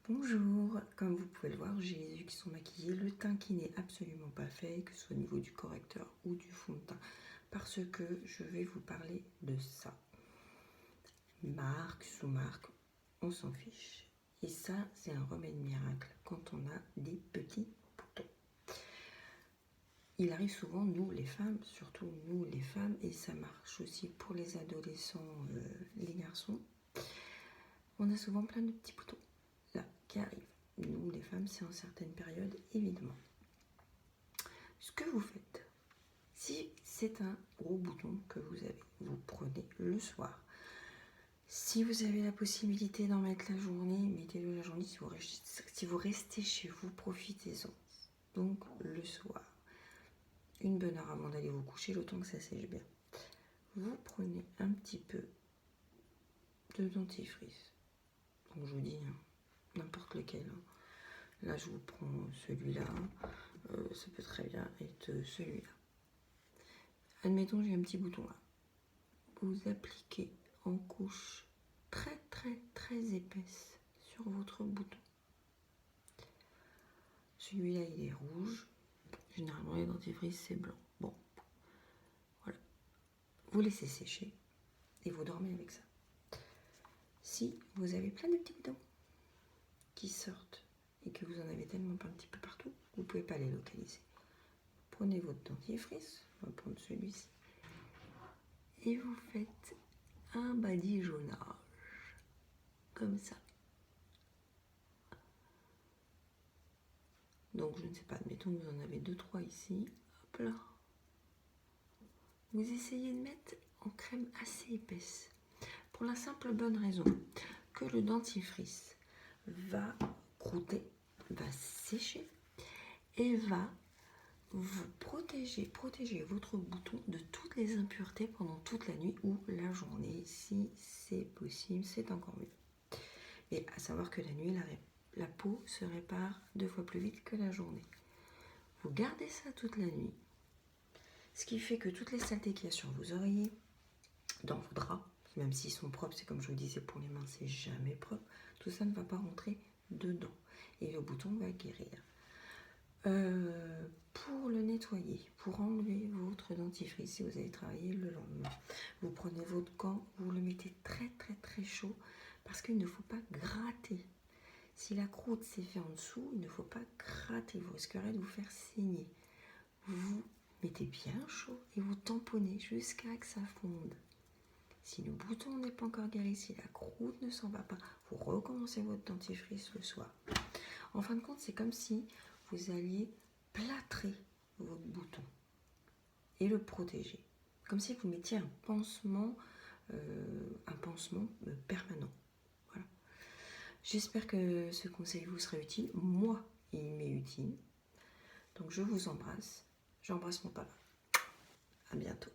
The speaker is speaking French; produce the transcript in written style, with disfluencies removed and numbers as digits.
Bonjour, comme vous pouvez le voir, j'ai les yeux qui sont maquillés, le teint qui n'est absolument pas fait, que ce soit au niveau du correcteur ou du fond de teint, parce que je vais vous parler de ça. Marque, sous-marque, on s'en fiche. Et ça, c'est un remède miracle quand on a des petits boutons. Il arrive souvent, nous les femmes, surtout nous les femmes, et ça marche aussi pour les adolescents, les garçons, on a souvent plein de petits boutons là qui arrivent. Nous, les femmes, c'est en certaines périodes, évidemment. Ce que vous faites, si c'est un gros bouton que vous avez, vous prenez le soir. Si vous avez la possibilité d'en mettre la journée, mettez-le la journée. Si vous restez chez vous, profitez-en. Donc, le soir, une bonne heure avant d'aller vous coucher, le temps que ça sèche bien. Vous prenez un petit peu de dentifrice. Donc, je vous dis, n'importe lequel. Là, je vous prends celui-là. Ça peut très bien être celui-là. Admettons, j'ai un petit bouton là. Vous appliquez en couche très épaisse sur votre bouton. Celui-là, il est rouge. Généralement, les dentifrices, c'est blanc. Bon, voilà. Vous laissez sécher et vous dormez avec ça. Si vous avez plein de petits boutons qui sortent et que vous en avez tellement un petit peu partout, vous ne pouvez pas les localiser. Prenez votre dentifrice, on va prendre celui-ci, et vous faites un badigeonnage, comme ça. Donc, je ne sais pas, admettons que vous en avez 2-3 ici, hop là. Vous essayez de mettre en crème assez épaisse, pour la simple bonne raison que le dentifrice va croûter, va sécher, et va vous protéger votre bouton de toutes les impuretés pendant toute la nuit ou la journée, si c'est possible, c'est encore mieux. Et à savoir que la nuit, la peau se répare 2 fois plus vite que la journée. Vous gardez ça toute la nuit, ce qui fait que toutes les saletés qu'il y a sur vos oreillers, dans vos draps, même s'ils sont propres, c'est comme je vous disais pour les mains, c'est jamais propre, tout ça ne va pas rentrer dedans et le bouton va guérir. Pour le nettoyer, pour enlever votre dentifrice, si vous allez travailler le lendemain, vous prenez votre gant, vous le mettez très chaud, parce qu'il ne faut pas gratter. Si la croûte s'est fait en dessous, il ne faut pas gratter, vous risquerez de vous faire saigner. Vous mettez bien chaud et vous tamponnez jusqu'à ce que ça fonde. Si le bouton n'est pas encore guéri, si la croûte ne s'en va pas, vous recommencez votre dentifrice le soir. En fin de compte, c'est comme si vous alliez plâtrer votre bouton et le protéger. Comme si vous mettiez un pansement permanent. Voilà. J'espère que ce conseil vous sera utile. Moi, il m'est utile. Donc je vous embrasse. J'embrasse mon papa. À bientôt.